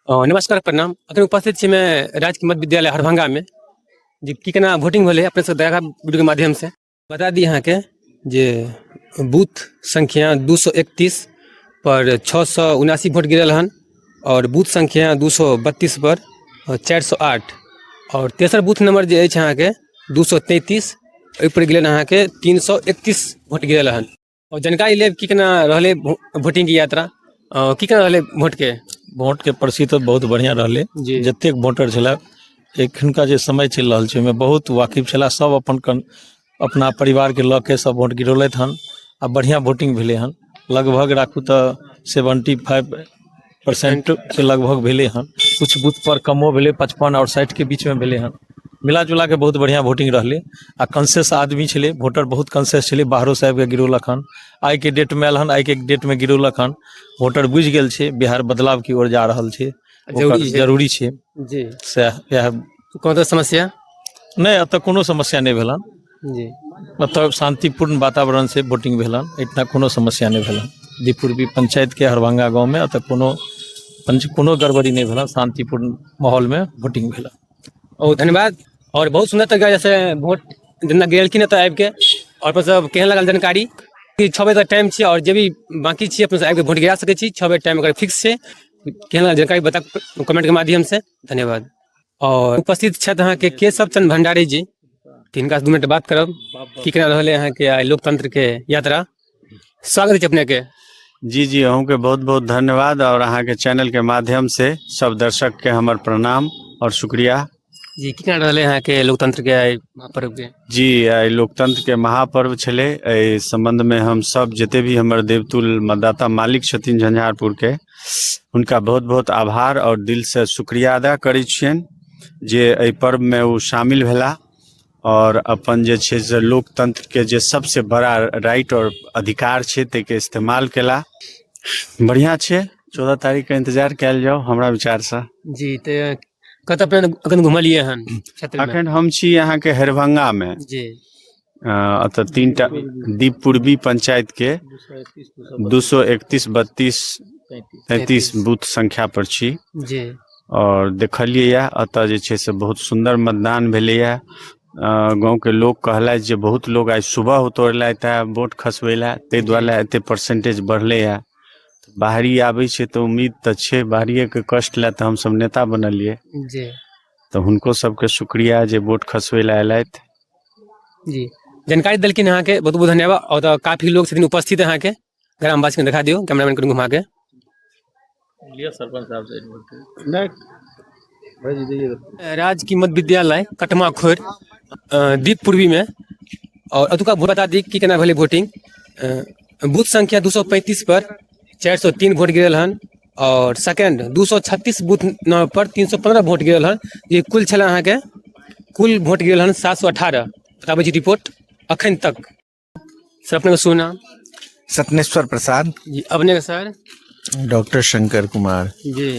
नमस्कार प्रणाम अखन उपस्थित छी मैं राजकीय मध्य विद्यालय हरभंगा में जी की केना वोटिंग भेलै अपने सब देखा वीडियो के माध्यम से बता दी यहाँ के जे बूथ संख्या 231 पर 679 वोट गिरल हन और बूथ संख्या 232 पर 408 और तेसर बूथ नंबर जे अछि अहाँ के 233 ओहि पर गिरल अहाँ के 331 वोट गिरल हन और जानकारी लेब की केना रहलै वोटिंग की यात्रा की केना रहलै वोट के पर्ची तो बहुत बढ़िया रहले जी। जतेक वोटर छला एखुनका जे समय चलि रहल छै ओहिमे बहुत वाकिफ छला सब अपना परिवार के लऽ के सब वोट गिरौलथि हन आ बढ़िया वोटिंग भेलै हन लगभग राखू तऽ 75% के लगभग भेलै हन कुछ बूथ पर कमो भेलै 55 और 60 के बीच में भेलै हन मिला जुला के बहुत बढ़िया वोटिंग रहलै आ कंसेस आदमी छलै वोटर बहुत कंसेस छलै बाहरो से आबि के गिरौलक हन आइ के डेट में आयल हन आइ के डेट में गिरौलक हन वोटर बुझि गेल छै बिहार बदलाव की ओर जा रहल छै जरूरी छै जी सएह कोनो समस्या नहीं एतऽ कोनो समस्या नहीं भेल हन जी एतऽ शांतिपूर्ण वातावरण से वोटिंग भेल हन इतना कोनो समस्या नहीं भेल हन दीपूर्वी पंचायत के हरभंगा गाँव में एतऽ कोनो गड़बड़ी नहीं भेल हन शांतिपूर्ण माहौल में वोटिंग भेल हन ओ धन्यवाद और बहुत सुंदर तरीका जैसे वोट जेना गिरलखिन एतऽ आबि के और अपन सब केहन लागल जानकारी कि 6 बजे तक टाइम छै और जे भी बाकी छी अपन सब आबि के वोट गिरा सकै छी 6 बजे टाइम अगर फिक्स छै केहन लागल जानकारी बता कमेंट के माध्यम से धन्यवाद और उपस्थित छथि अहाँ के केशव चंद्र भंडारी जी तिनका से 2 मिनट बात करब की केना रहलै अहाँ के आइ लोकतंत्र के यात्रा स्वागत छै अपने के जी अहूँ के बहुत बहुत धन्यवाद और अहाँ के चैनल के माध्यम से सब दर्शक के हमर प्रणाम और शुक्रिया जी की केना रहलै अहाँ के लोकतंत्र के आइ महापर्व के जी आइ लोकतंत्र के महापर्व छलै एहि संबंध में हम सब जते भी हमर देवतुल मतदाता मालिक छथिन झंझारपुर के हुनका बहुत बहुत आभार और दिल से शुक्रिया अदा करै छियनि जे एहि पर्व में वो शामिल भेला और अपन जे छै से लोकतंत्र के जे सबसे बड़ा राइट और अधिकार छै ताके इस्तेमाल केला बढ़िया छै 14 तारीख के इंतजार कैल जाओ हमरा विचार से जी ते कतऽ पे अखन घुमलियै हन क्षेत्र में अखन हम छी यहाँ के हरभंगा में जी अतः 3टा दीप पूर्वी पंचायत के 231 32 33 बूथ संख्या पर छी जी और देखलिए या अतः जे छै से बहुत सुंदर मतदान भेलै या गांव के लोग कहला जे बहुत लोग आज सुबह उतरलथि है वोट खसबैला तै दुआरे एते परसेंटेज बढ़ले है बाहरी आबै छै तऽ उम्मीद तऽ छै बाहरिये के कष्ट ले तऽ हम सब नेता बनलिए जी तऽ हुनको सबके शुक्रिया जे वोट खसबैला एलथि जी जानकारी देलखिन अहाँ के बहुत बहुत धन्यवाद और तो काफी लोग छथिन उपस्थित अहाँ के ग्रामवासी के दिखा दियो कैमरामैन को घुमा के सरपंच साहब से राजकीय मध्य विद्यालय कटमा खोर दीप पूर्वी में और अतुका वोट बता दी कि केना भेलै वोटिंग बूथ संख्या 235 पर 403 वोट गिरल हन और सेकंड 236 बूथ नंबर पर 315 वोट गिरल हन ये कुल छला अहाँ के कुल वोट गिरल हन 718 बताबै छी रिपोर्ट अखन तक सर अपने का सुना सतनेश्वर प्रसाद जी अपने का सर डॉक्टर शंकर कुमार जी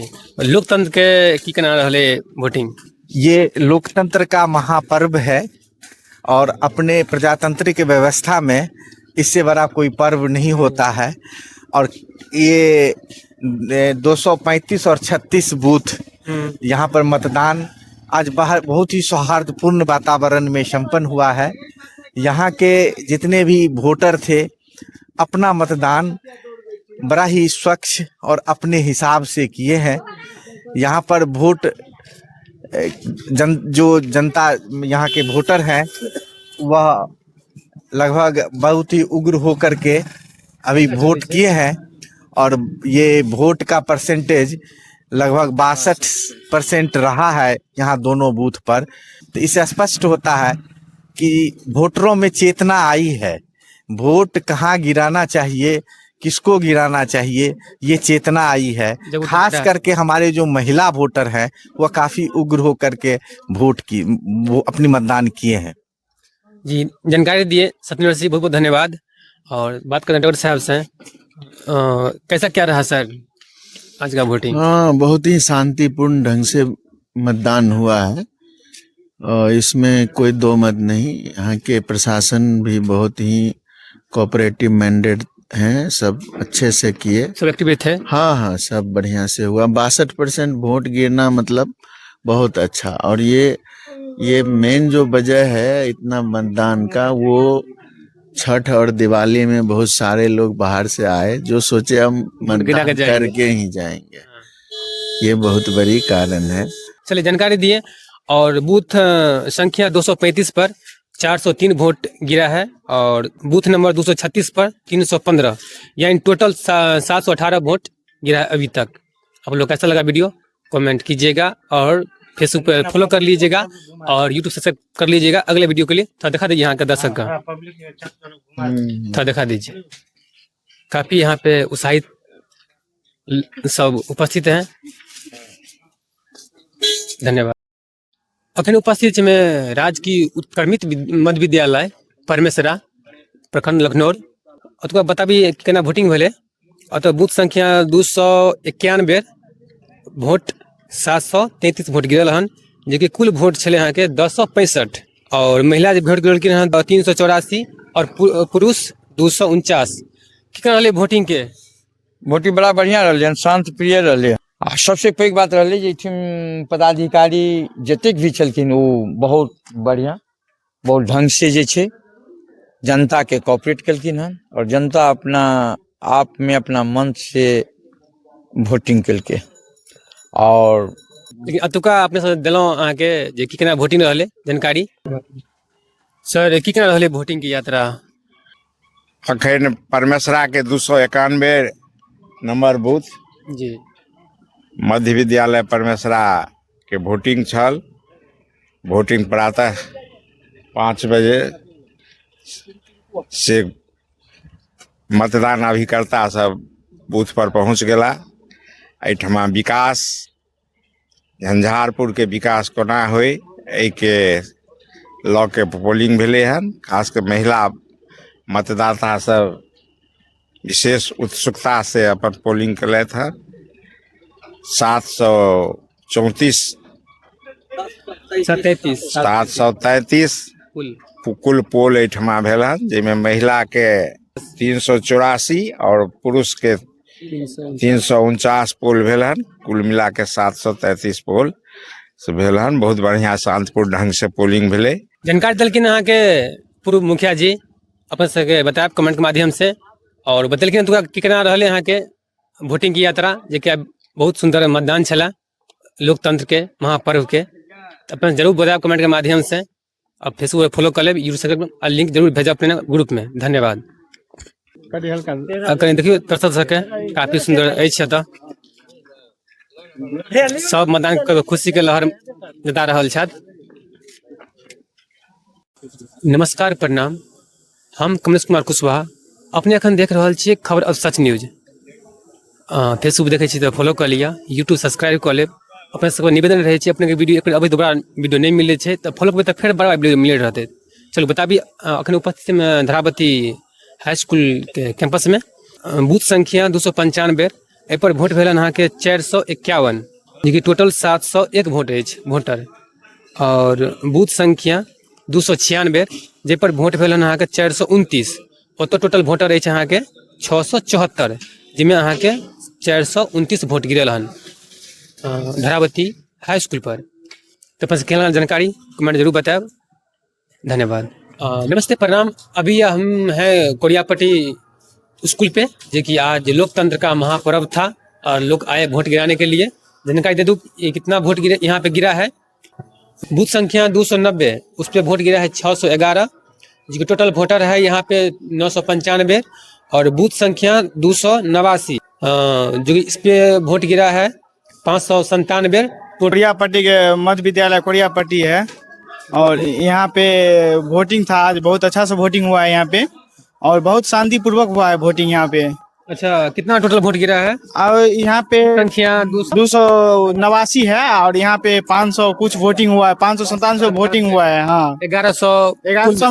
लोकतंत्र के की केना रहले वोटिंग ये लोकतंत्र का महापर्व है और अपने प्रजातांत्रिक व्यवस्था में इससे बड़ा कोई पर्व नहीं होता है और ये 235 और 36 बूथ यहाँ पर मतदान आज बाहर बहुत ही सौहार्दपूर्ण वातावरण में संपन्न हुआ है। यहाँ के जितने भी वोटर थे अपना मतदान बड़ा ही स्वच्छ और अपने हिसाब से किए हैं। यहाँ पर वोट जो जनता यहाँ के वोटर हैं वह लगभग बहुत ही उग्र होकर के अभी वोट किए हैं और ये वोट का परसेंटेज लगभग 62% रहा है यहाँ दोनों बूथ पर। तो इससे स्पष्ट होता है कि वोटरों में चेतना आई है, वोट कहाँ गिराना चाहिए, किसको गिराना चाहिए, ये चेतना आई है। खास करके हमारे जो महिला वोटर हैं वह काफ़ी उग्र होकर के वो अपनी मतदान किए हैं। जी जानकारी दिए सत्यनिवास जी बहुत बहुत धन्यवाद। और बात करें डॉक्टर साहब से कैसा क्या रहा सर आज का वोटिंग? हाँ, बहुत ही शांतिपूर्ण ढंग से मतदान हुआ है और इसमें कोई दो मत नहीं। यहाँ के प्रशासन भी बहुत ही कोऑपरेटिव मैंडेट हैं, सब अच्छे से किए। सब एक्टिव थे। हाँ हाँ, सब बढ़िया से हुआ। 62% वोट गिरना मतलब बहुत अच्छा। और ये मेन जो वजह है इतना मतदान का, वो छठ और दिवाली में बहुत सारे लोग बाहर से आए जो सोचे हम गिरा के मतदान जाएंगे। करके ही जाएंगे। ये बहुत बड़ी कारण है। चलिए जानकारी दिए। और बूथ संख्या 235 पर 403 वोट गिरा है और बूथ नंबर 236 पर 315, यानी टोटल 718 वोट गिरा है अभी तक। आप लोग कैसा लगा वीडियो कमेंट कीजिएगा और फेसबुक पर फॉलो कर लीजिएगा और यूट्यूब सब्सक्राइब कर लीजिएगा अगले वीडियो के लिए। थोड़ा दिखा दीजिए यहाँ का दर्शक का, थोड़ा दिखा दीजिए। काफी यहाँ पे उत्साहित सब उपस्थित हैं। धन्यवाद। अखन उपस्थित में राजकीय उत्क्रमित मध्य विद्यालय परमेसरा प्रखंड लखनौर। अतुका बताबी केना वोटिंग भेले। अत बूथ संख्या 291 वोट 733 वोट गिरल हन, जेकि कुल वोट छले यहाँ के 1065 और महिला वोट गिरलखिन हन 384 और पुरुष 249। की रहले वोटिंग के वोटिंग बड़ा बढ़िया रहे, शांत प्रिय रहे। आ सबसे पैघ बात रहे जे पदाधिकारी जतेक भी छलखिन वो बहुत बढ़िया, बहुत ढंग से जे छे जनता के कोऑपरेट कलखिन हन और जनता अपना आप में अपना मन से वोटिंग कलके। और लेकिन अतुका अपने से दिलों अहाँ के जे की केना वोटिंग रहले जानकारी। सर की केना रहले वोटिंग की यात्रा। अखन परमेसरा के 291 नंबर बूथ जी मध्य विद्यालय परमेसरा के वोटिंग छल। वोटिंग प्रातः 5 बजे से मतदान अभिकर्ता सब बूथ पर पहुँच गेला। एहिठमा विकास झंझारपुर के विकास कोना होय एहि के लऽ के पोलिंग भेले हन। खास के महिला मतदाता सब विशेष उत्सुकता से अपन पोलिंग कलैथ हन। 733 कुल पोल एहिठमा भेल हन, जाहिमे महिला के 384 और पुरुष के 349 पोल भेल हन। कुल मिला के 733 पोल से भेल हन। बहुत बढ़िया शांतिपूर्ण ढंग से पोलिंग भेले। जानकारी दलखिन अहाँ के पूर्व मुखिया जी अपन सबके बतायब कमेंट के माध्यम से और बतेलखिन तुका की केना रहले अहाँ के वोटिंग की यात्रा, जे कि बहुत सुंदर मतदान छला लोकतंत्र के महापर्व के। अपन जरूर बतायब कमेंट के माध्यम से और फेसबुक पर फॉलो कर लेब, यूट्यूब से लिंक जरूर भेजब अपने ग्रुप में। धन्यवाद। कहीं देखियो दर्शक सके काफी सुंदर अछि एतऽ सब मतदान के खुशी के लहर जता रहल छथि। नमस्कार प्रणाम, हम कमलेश कुमार कुशवाहा। अपने अखन देख रहल छियै खबर अब सच न्यूज। फेसबुक देखै छी तऽ फॉलो कऽ लिअ, यूट्यूब सब्सक्राइब कऽ लेब। अपने सबके निवेदन रहै छै अपने के वीडियो एक अभी दोबारा वीडियो नहीं मिले छै तऽ फॉलो करबै तऽ फेर बड़ा वीडियो मिले रहते। चलू बताबी अखन उपस्थित में धरावती हाई स्कूल के कैंपस में बूथ संख्या 295 एहि पर वोट भेलन अहाँ के 451, जेकि टोटल 701 वोट अछि वोटर। और बूथ संख्या 296 जाहि पर वोट भेलन अहाँ के 429, ओतऽ टोटल वोटर अछि अहाँ के 674, जिसमें अहाँ के 429 वोट गिरल हन धरावती हाई स्कूल पर। तो बस केना जानकारी कमेंट जरूर बताएब। धन्यवाद। नमस्ते प्रणाम। अभी हम हैं कोरियापट्टी स्कूल पे, जो कि आज लोकतंत्र का महापर्व था और लोग आए वोट गिराने के लिए। जानकारी दे दूं ये कितना वोट गिरा यहाँ पे गिरा है। बूथ संख्या 290 उस पर वोट गिरा है 611, जिसकी टोटल वोटर है यहाँ पे 995। और बूथ संख्या 289 जो इस पे वोट गिरा है 597। कोरियापट्टी के मध्य विद्यालय कोरियापट्टी है और यहाँ पे वोटिंग था आज। बहुत अच्छा से वोटिंग हुआ है यहाँ पे और बहुत शांतिपूर्वक हुआ है वोटिंग यहाँ पे। अच्छा, कितना टोटल वोट गिरा है। और यहाँ पे संख्या 289 है और यहाँ पे 500 कुछ वोटिंग हुआ है, 597 वोटिंग हुआ है। हाँ 1100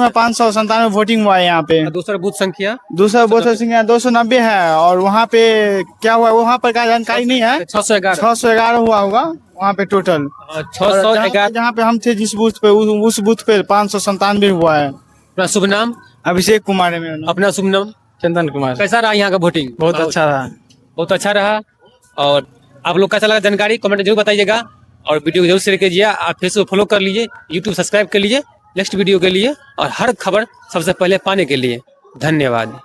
में 597 वोटिंग हुआ है यहाँ पे। दूसरा बूथ संख्या 290 है। और वहाँ पे क्या हुआ वहाँ पर क्या जानकारी नहीं है। 611 हुआ होगा वहाँ पे टोटल। 611 जहाँ पे हम थे जिस बूथ पे उस बूथ पे 597 हुआ है। अपना शुभ नाम। अभिषेक कुमार है मेरा नाम। अपना शुभ नाम। चंदन कुमार। कैसा रहा यहाँ का वोटिंग? बहुत अच्छा रहा। बहुत अच्छा रहा। और आप लोग कैसा लगा जानकारी कमेंट में जरूर बताइएगा, और वीडियो को जरूर शेयर कीजिए। आप फेसबुक फॉलो कर लीजिए, यूट्यूब सब्सक्राइब कर लीजिए नेक्स्ट वीडियो के लिए, और हर खबर सबसे पहले पाने के लिए। धन्यवाद।